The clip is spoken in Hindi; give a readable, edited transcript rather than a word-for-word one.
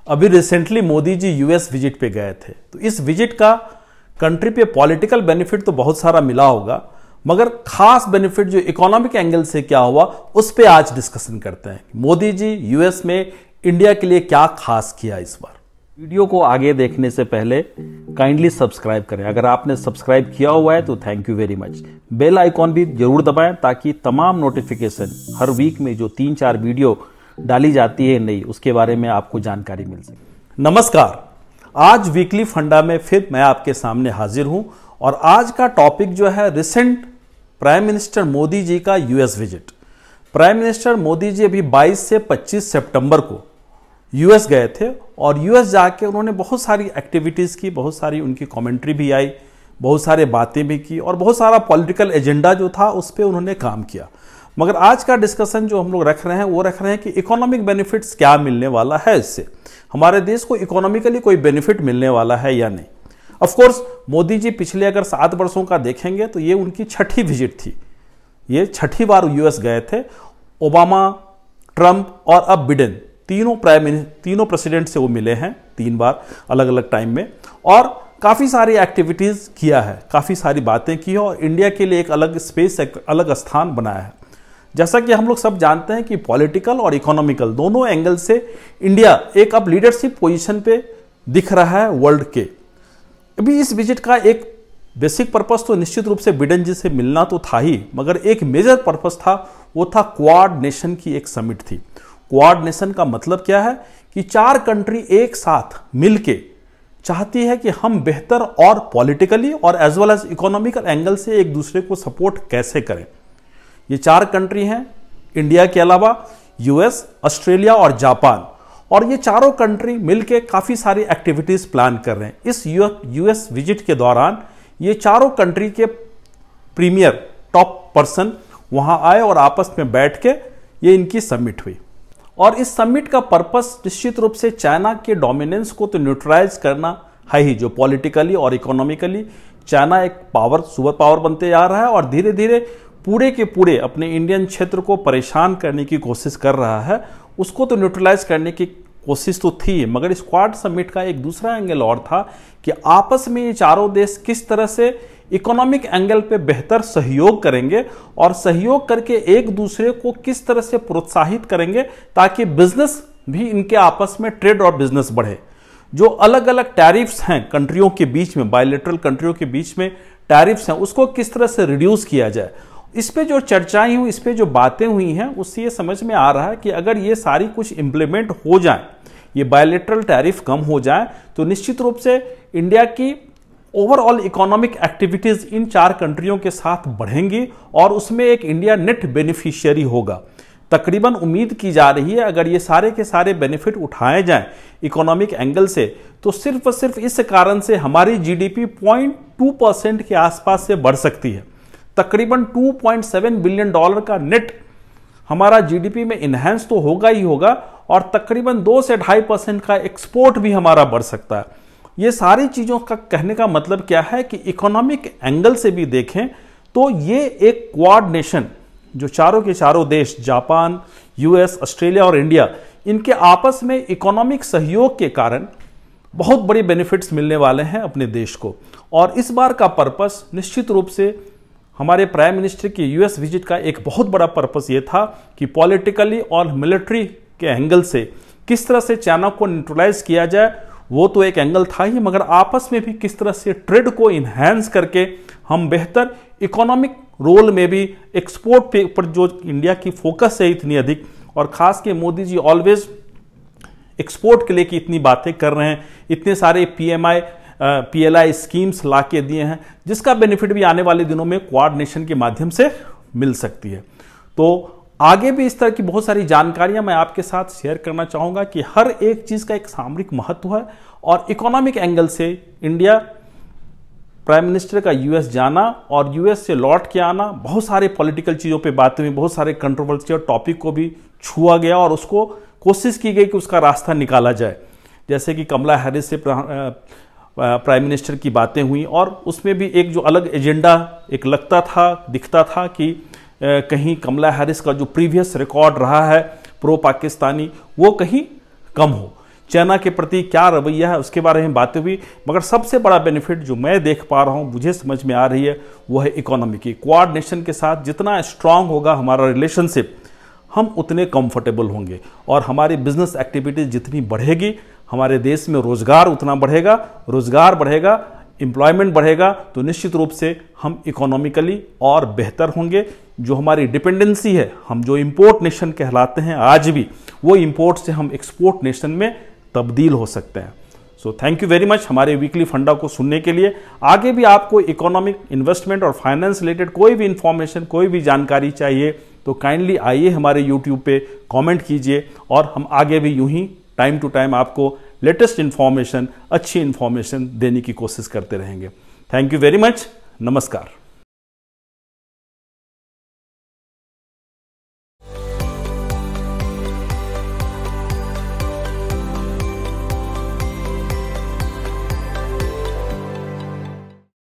अभी recently Modi ji US visit पे गए थे, तो इस विजिट का कंट्री पे पॉलिटिकल बेनिफिट तो बहुत सारा मिला होगा, मगर खास बेनिफिट जो इकोनॉमिक एंगल से क्या हुआ उस पे आज डिस्कशन करते हैं। मोदी जी यूएस में इंडिया के लिए क्या खास किया इस बार। वीडियो को आगे देखने से पहले काइंडली सब्सक्राइब करें। अगर आपने सब्सक्राइब किया हुआ है तो thank you very much. Bell icon भी जरूर दबाएं ताकि तमाम नोटिफिकेशन हर वीक में जो 3-4 वीडियो डाली जाती है नई, उसके बारे में आपको जानकारी मिल सके। नमस्कार, आज वीकली फंडा में फिर मैं आपके सामने हाजिर हूं और आज का टॉपिक जो है recent prime minister Modi ji का US visit. Prime minister Modi ji अभी 22 से 25 सितंबर को यूएस गए थे और यूएस जाके उन्होंने बहुत सारी एक्टिविटीज की, बहुत सारी उनकी कमेंट्री भी आई, बहुत सारे बातें भी की और बहुत सारा पॉलिटिकल एजेंडा जो था उस पर उन्होंने काम किया। मगर आज का डिस्कशन जो हम लोग रख रहे हैं वो रख रहे हैं कि इकोनॉमिक बेनिफिट्स क्या मिलने वाला है, इससे हमारे देश को इकोनॉमिकली कोई बेनिफिट मिलने वाला है या नहीं। ऑफ कोर्स मोदी जी पिछले अगर 7 वर्षों का देखेंगे तो ये उनकी छठी विजिट थी, ये छठी बार यूएस गए थे। ओबामा, ट्रंप और अब बिडेन तीनों प्रेसिडेंट से वो मिले हैं 3 बार अलग अलग टाइम में और काफ़ी सारी एक्टिविटीज़ किया है, काफ़ी सारी बातें की है और इंडिया के लिए एक अलग स्पेस, एक अलग स्थान बनाया है। जैसा कि हम लोग सब जानते हैं कि पॉलिटिकल और इकोनॉमिकल दोनों एंगल से इंडिया एक अब लीडरशिप पोजीशन पे दिख रहा है वर्ल्ड के। अभी इस विजिट का एक बेसिक पर्पस तो निश्चित रूप से बिडेन जी से मिलना तो था ही, मगर एक मेजर पर्पस था, वो था क्वाड नेशन की एक समिट थी। क्वाड नेशन का मतलब क्या है कि 4 कंट्री एक साथ मिलके चाहती है कि हम बेहतर और पॉलिटिकली और as well as economical angle से एक दूसरे को सपोर्ट कैसे करें। ये 4 कंट्री हैं इंडिया के अलावा यूएस, ऑस्ट्रेलिया और जापान, और ये चारों कंट्री मिलके काफी सारी एक्टिविटीज प्लान कर रहे हैं। इस यूएस विजिट के दौरान ये चारों कंट्री के प्रीमियर टॉप पर्सन वहां आए और आपस में बैठ के ये इनकी समिट हुई। और इस समिट का पर्पस निश्चित रूप से चाइना के डोमिनेंस को तो न्यूट्रलाइज करना है ही, जो पॉलिटिकली और इकोनॉमिकली चाइना एक सुपर पावर बनते जा रहा है और धीरे धीरे पूरे के पूरे अपने इंडियन क्षेत्र को परेशान करने की कोशिश कर रहा है। उसको तो न्यूट्रलाइज करने की कोशिश तो थी, मगर इस क्वाड समिट का एक दूसरा एंगल और था कि आपस में ये चारों देश किस तरह से इकोनॉमिक एंगल पे बेहतर सहयोग करेंगे और सहयोग करके एक दूसरे को किस तरह से प्रोत्साहित करेंगे ताकि बिजनेस भी इनके आपस में, ट्रेड और बिजनेस बढ़े। जो अलग अलग टैरिफ्स हैं कंट्रियों के बीच में, बायलैटरल कंट्रियों के बीच में टैरिफ्स हैं, उसको किस तरह से रिड्यूस किया जाए। इस पे जो चर्चाएं हुई, इस पे जो बातें हुई हैं, उससे ये समझ में आ रहा है कि अगर ये सारी कुछ इंप्लीमेंट हो जाए, ये बायलैटरल टैरिफ कम हो जाए, तो निश्चित रूप से इंडिया की ओवरऑल इकोनॉमिक एक्टिविटीज इन 4 कंट्रियों के साथ बढ़ेंगी और उसमें एक इंडिया नेट बेनिफिशियरी होगा। तकरीबन उम्मीद की जा रही है अगर ये सारे के सारे बेनिफिट उठाए जाएं इकोनॉमिक एंगल से, तो सिर्फ और सिर्फ इस कारण से हमारी जीडीपी 0.2% के आसपास से बढ़ सकती है। तकरीबन $2.7 बिलियन का नेट हमारा जीडीपी में इनहेंस तो होगा ही होगा और तकरीबन 2 से 2.5% का एक्सपोर्ट भी हमारा बढ़ सकता है। ये सारी चीजों का कहने का मतलब क्या है कि इकोनॉमिक एंगल से भी देखें तो ये एक क्वाड नेशन, जो चारों के चारों देश जापान, यूएस, ऑस्ट्रेलिया और इंडिया, इनके आपस में इकोनॉमिक सहयोग के कारण बहुत बड़ी बेनिफिट्स मिलने वाले हैं अपने देश को। और इस बार का पर्पस निश्चित रूप से हमारे प्राइम मिनिस्टर की यूएस विजिट का एक बहुत बड़ा पर्पस ये था कि पॉलिटिकली और मिलिट्री के एंगल से किस तरह से चाइना को न्यूट्रलाइज किया जाए, वो तो एक एंगल था ही, मगर आपस में भी किस तरह से ट्रेड को इन्हांस करके हम बेहतर इकोनॉमिक रोल में भी एक्सपोर्ट पे पर जो इंडिया की फोकस है इतनी अधिक, और खास के मोदी जी ऑलवेज एक्सपोर्ट के लिए की इतनी बातें कर रहे हैं, इतने सारे PLI स्कीम्स ला के दिए हैं, जिसका बेनिफिट भी आने वाले दिनों में क्वाड नेशन के माध्यम से मिल सकती है। तो आगे भी इस तरह की बहुत सारी जानकारियां मैं आपके साथ शेयर करना चाहूंगा कि हर एक चीज का एक सामरिक महत्व है और इकोनॉमिक एंगल से इंडिया प्राइम मिनिस्टर का यूएस जाना और यूएस से लौट के आना, बहुत सारे पॉलिटिकल चीजों पे बातें हुई, बहुत सारे कंट्रोवर्शियल टॉपिक को भी छुआ गया और उसको कोशिश की गई कि उसका रास्ता निकाला जाए। जैसे कि कमला हैरिस से प्राइम मिनिस्टर की बातें हुई और उसमें भी एक जो अलग एजेंडा एक दिखता था कि कहीं कमला हैरिस का जो प्रीवियस रिकॉर्ड रहा है प्रो पाकिस्तानी, वो कहीं कम हो। चाइना के प्रति क्या रवैया है उसके बारे में बातें हुई, मगर सबसे बड़ा बेनिफिट जो मैं देख पा रहा हूँ, मुझे समझ में आ रही है, वो है इकोनॉमी की। क्वाड नेशन के साथ जितना स्ट्रांग होगा हमारा रिलेशनशिप, हम उतने कंफर्टेबल होंगे और हमारी बिजनेस एक्टिविटीज जितनी बढ़ेगी, हमारे देश में रोजगार उतना बढ़ेगा, रोजगार बढ़ेगा, एम्प्लॉयमेंट बढ़ेगा, तो निश्चित रूप से हम इकोनॉमिकली और बेहतर होंगे। जो हमारी डिपेंडेंसी है, हम जो इंपोर्ट नेशन कहलाते हैं आज भी, वो इंपोर्ट से हम एक्सपोर्ट नेशन में तब्दील हो सकते हैं। So thank you very much हमारे वीकली फंडा को सुनने के लिए। आगे भी आपको इकोनॉमिक, इन्वेस्टमेंट और फाइनेंस रिलेटेड कोई भी इंफॉर्मेशन, कोई भी जानकारी चाहिए तो काइंडली आइए हमारे यूट्यूब पे कमेंट कीजिए और हम आगे भी यूं ही टाइम टू टाइम आपको लेटेस्ट इंफॉर्मेशन, अच्छी इंफॉर्मेशन देने की कोशिश करते रहेंगे। Thank you very much. नमस्कार।